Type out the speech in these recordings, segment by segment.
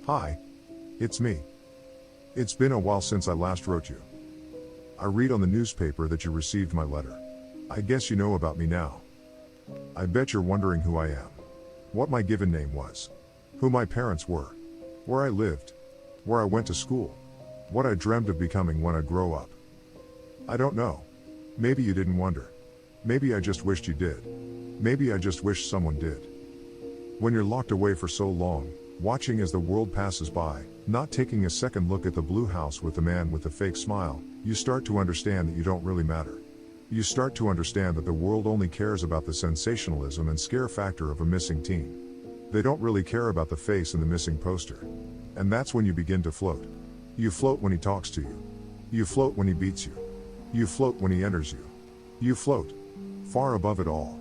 Hi. It's me. It's been a while since I last wrote you. I read on the newspaper that you received my letter. I guess you know about me now. I bet you're wondering who I am. What my given name was. Who my parents were. Where I lived. Where I went to school. What I dreamed of becoming when I grow up. I don't know. Maybe you didn't wonder. Maybe I just wished you did. Maybe I just wish someone did. When you're locked away for so long, watching as the world passes by, not taking a second look at the blue house with the man with the fake smile, you start to understand that you don't really matter. You start to understand that the world only cares about the sensationalism and scare factor of a missing teen. They don't really care about the face and the missing poster. And that's when you begin to float. You float when he talks to you. You float when he beats you. You float when he enters you. You float. Far above it all.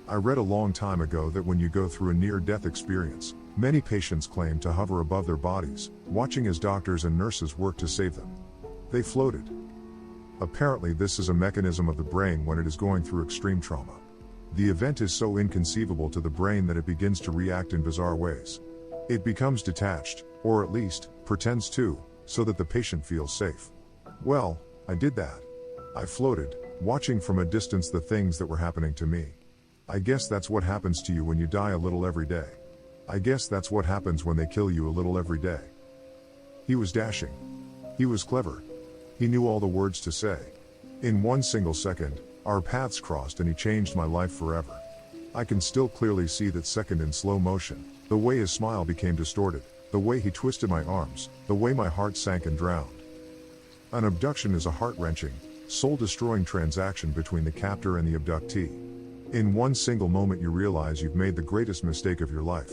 I read a long time ago that when you go through a near-death experience, many patients claim to hover above their bodies, watching as doctors and nurses work to save them. They floated. Apparently this is a mechanism of the brain when it is going through extreme trauma. The event is so inconceivable to the brain that it begins to react in bizarre ways. It becomes detached, or at least, pretends to, so that the patient feels safe. Well, I did that. I floated, watching from a distance the things that were happening to me. I guess that's what happens to you when you die a little every day. I guess that's what happens when they kill you a little every day. He was dashing. He was clever. He knew all the words to say. In one single second, our paths crossed and he changed my life forever. I can still clearly see that second in slow motion, the way his smile became distorted, the way he twisted my arms, the way my heart sank and drowned. An abduction is a heart-wrenching, soul-destroying transaction between the captor and the abductee. In one single moment you realize you've made the greatest mistake of your life.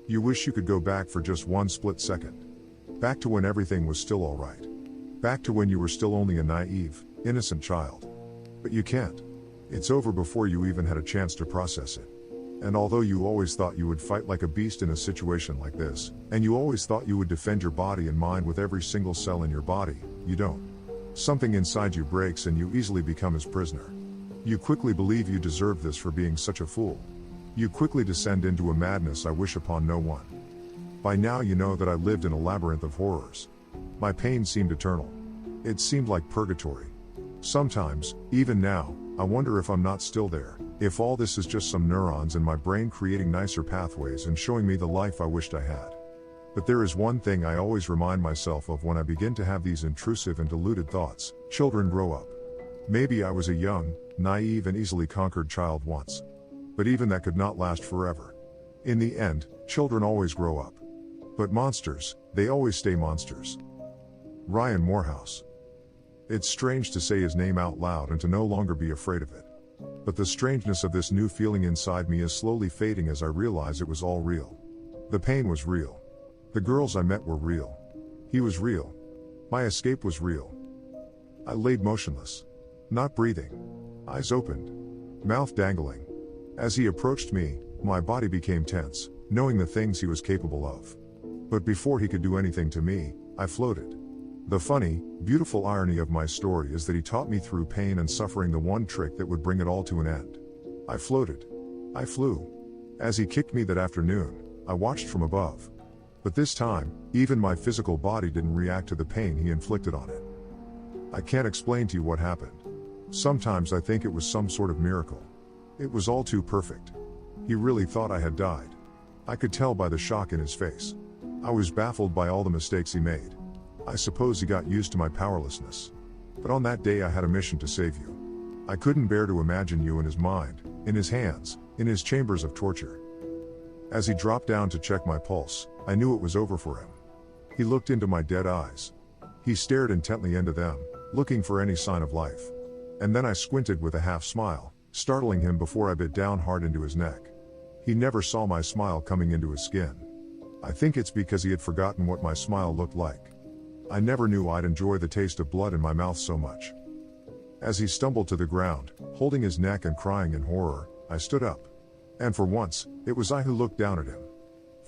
You wish you could go back for just one split second. Back to when everything was still alright. Back to when you were still only a naive, innocent child. But you can't. It's over before you even had a chance to process it. And although you always thought you would fight like a beast in a situation like this, and you always thought you would defend your body and mind with every single cell in your body, you don't. Something inside you breaks and you easily become his prisoner. You quickly believe you deserve this for being such a fool. You quickly descend into a madness I wish upon no one. By now you know that I lived in a labyrinth of horrors. My pain seemed eternal. It seemed like purgatory. Sometimes, even now, I wonder if I'm not still there, if all this is just some neurons in my brain creating nicer pathways and showing me the life I wished I had. But there is one thing I always remind myself of when I begin to have these intrusive and deluded thoughts: children grow up. Maybe I was a young, naive and easily conquered child once. But even that could not last forever. In the end, children always grow up. But monsters, they always stay monsters. Ryan Morehouse. It's strange to say his name out loud and to no longer be afraid of it. But the strangeness of this new feeling inside me is slowly fading as I realize it was all real. The pain was real. The girls I met were real. He was real. My escape was real. I laid motionless. Not breathing. Eyes opened. Mouth dangling. As he approached me, my body became tense, knowing the things he was capable of. But before he could do anything to me, I floated. The funny, beautiful irony of my story is that he taught me through pain and suffering the one trick that would bring it all to an end. I floated. I flew. As he kicked me that afternoon, I watched from above. But this time, even my physical body didn't react to the pain he inflicted on it. I can't explain to you what happened. Sometimes I think it was some sort of miracle. It was all too perfect. He really thought I had died. I could tell by the shock in his face. I was baffled by all the mistakes he made. I suppose he got used to my powerlessness. But on that day I had a mission to save you. I couldn't bear to imagine you in his mind, in his hands, in his chambers of torture. As he dropped down to check my pulse, I knew it was over for him. He looked into my dead eyes. He stared intently into them, looking for any sign of life. And then I squinted with a half smile, startling him before I bit down hard into his neck. He never saw my smile coming into his skin. I think it's because he had forgotten what my smile looked like. I never knew I'd enjoy the taste of blood in my mouth so much. As he stumbled to the ground, holding his neck and crying in horror, I stood up. And for once, it was I who looked down at him.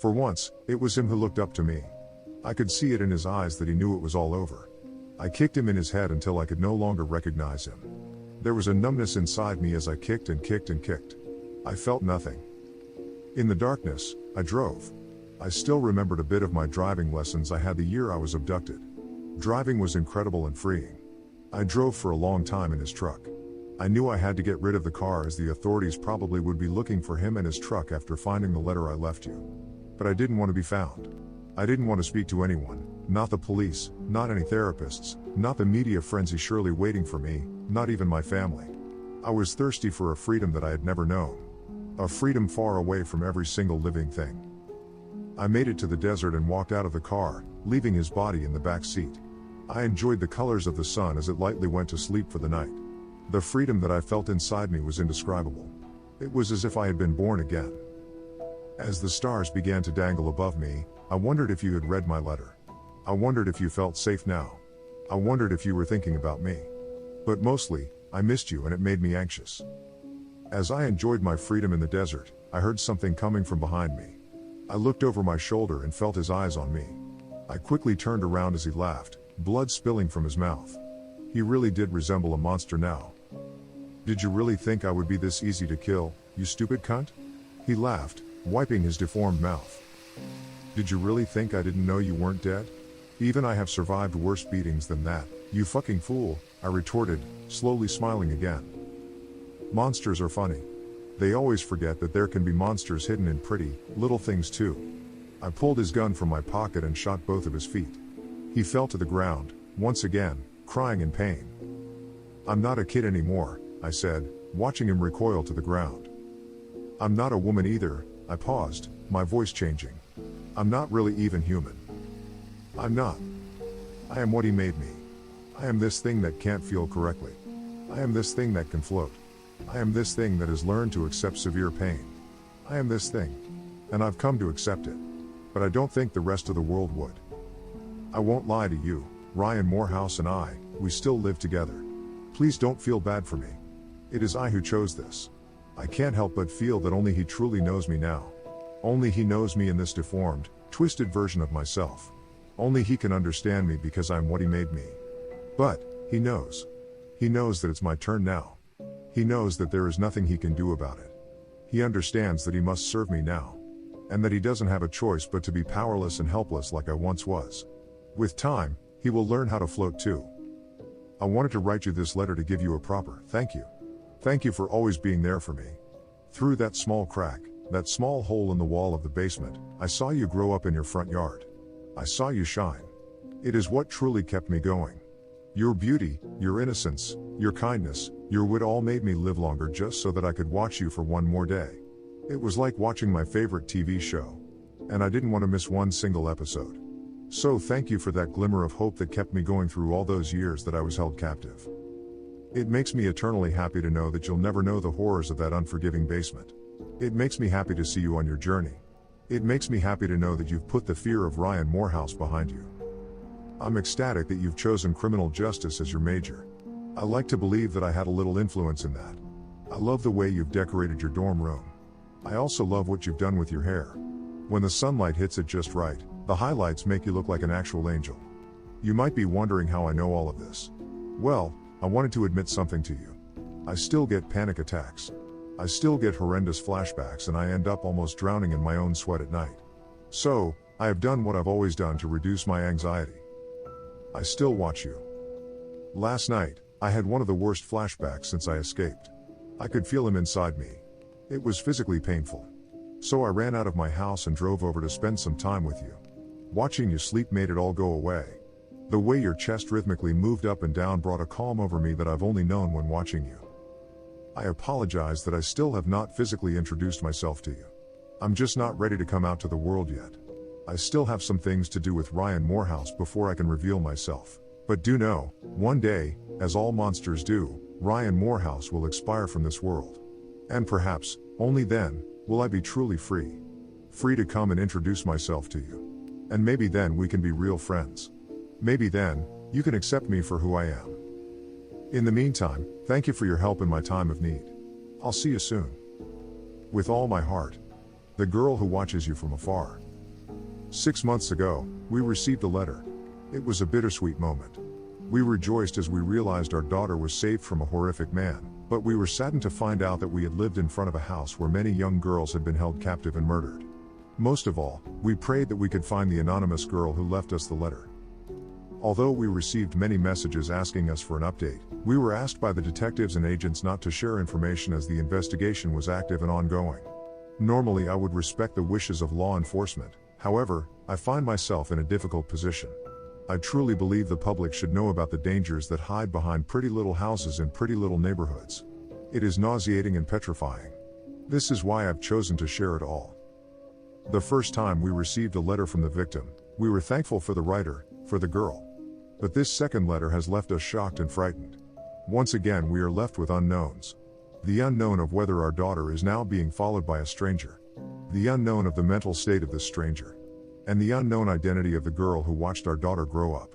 For once, it was him who looked up to me. I could see it in his eyes that he knew it was all over. I kicked him in his head until I could no longer recognize him. There was a numbness inside me as I kicked and kicked and kicked. I felt nothing. In the darkness, I drove. I still remembered a bit of my driving lessons I had the year I was abducted. Driving was incredible and freeing. I drove for a long time in his truck. I knew I had to get rid of the car as the authorities probably would be looking for him and his truck after finding the letter I left you. But I didn't want to be found. I didn't want to speak to anyone, not the police, not any therapists, not the media frenzy surely waiting for me, not even my family. I was thirsty for a freedom that I had never known. A freedom far away from every single living thing. I made it to the desert and walked out of the car, leaving his body in the back seat. I enjoyed the colors of the sun as it lightly went to sleep for the night. The freedom that I felt inside me was indescribable. It was as if I had been born again. As the stars began to dangle above me, I wondered if you had read my letter. I wondered if you felt safe now. I wondered if you were thinking about me. But mostly, I missed you and it made me anxious. As I enjoyed my freedom in the desert, I heard something coming from behind me. I looked over my shoulder and felt his eyes on me. I quickly turned around as he laughed, blood spilling from his mouth. He really did resemble a monster now. Did you really think I would be this easy to kill, you stupid cunt? He laughed, wiping his deformed mouth. Did you really think I didn't know you weren't dead? Even I have survived worse beatings than that, you fucking fool, I retorted, slowly smiling again. Monsters are funny. They always forget that there can be monsters hidden in pretty, little things too. I pulled his gun from my pocket and shot both of his feet. He fell to the ground, once again, crying in pain. I'm not a kid anymore, I said, watching him recoil to the ground. I'm not a woman either, I paused, my voice changing. I'm not really even human. I'm not. I am what he made me. I am this thing that can't feel correctly. I am this thing that can float. I am this thing that has learned to accept severe pain. I am this thing. And I've come to accept it. But I don't think the rest of the world would. I won't lie to you, Ryan Morehouse and I, we still live together. Please don't feel bad for me. It is I who chose this. I can't help but feel that only he truly knows me now. Only he knows me in this deformed, twisted version of myself. Only he can understand me because I'm what he made me. But, he knows. He knows that it's my turn now. He knows that there is nothing he can do about it. He understands that he must serve me now. And that he doesn't have a choice but to be powerless and helpless like I once was. With time, he will learn how to float too. I wanted to write you this letter to give you a proper thank you. Thank you for always being there for me. Through that small crack, that small hole in the wall of the basement, I saw you grow up in your front yard. I saw you shine. It is what truly kept me going. Your beauty, your innocence, your kindness, your wit all made me live longer just so that I could watch you for one more day. It was like watching my favorite TV show. And I didn't want to miss one single episode. So thank you for that glimmer of hope that kept me going through all those years that I was held captive. It makes me eternally happy to know that you'll never know the horrors of that unforgiving basement. It makes me happy to see you on your journey. It makes me happy to know that you've put the fear of Ryan Morehouse behind you. I'm ecstatic that you've chosen criminal justice as your major. I like to believe that I had a little influence in that. I love the way you've decorated your dorm room. I also love what you've done with your hair. When the sunlight hits it just right, the highlights make you look like an actual angel. You might be wondering how I know all of this. Well, I wanted to admit something to you. I still get panic attacks. I still get horrendous flashbacks and I end up almost drowning in my own sweat at night. So, I have done what I've always done to reduce my anxiety. I still watch you. Last night, I had one of the worst flashbacks since I escaped. I could feel him inside me. It was physically painful. So I ran out of my house and drove over to spend some time with you. Watching you sleep made it all go away. The way your chest rhythmically moved up and down brought a calm over me that I've only known when watching you. I apologize that I still have not physically introduced myself to you. I'm just not ready to come out to the world yet. I still have some things to do with Ryan Morehouse before I can reveal myself. But do know, one day, as all monsters do, Ryan Morehouse will expire from this world. And perhaps, only then, will I be truly free. Free to come and introduce myself to you. And maybe then we can be real friends. Maybe then, you can accept me for who I am. In the meantime, thank you for your help in my time of need. I'll see you soon. With all my heart. The girl who watches you from afar. 6 months ago, we received a letter. It was a bittersweet moment. We rejoiced as we realized our daughter was saved from a horrific man, but we were saddened to find out that we had lived in front of a house where many young girls had been held captive and murdered. Most of all, we prayed that we could find the anonymous girl who left us the letter. Although we received many messages asking us for an update, we were asked by the detectives and agents not to share information as the investigation was active and ongoing. Normally I would respect the wishes of law enforcement, however, I find myself in a difficult position. I truly believe the public should know about the dangers that hide behind pretty little houses in pretty little neighborhoods. It is nauseating and petrifying. This is why I've chosen to share it all. The first time we received a letter from the victim, we were thankful for the writer, for the girl. But this second letter has left us shocked and frightened. Once again we are left with unknowns. The unknown of whether our daughter is now being followed by a stranger. The unknown of the mental state of this stranger. And the unknown identity of the girl who watched our daughter grow up.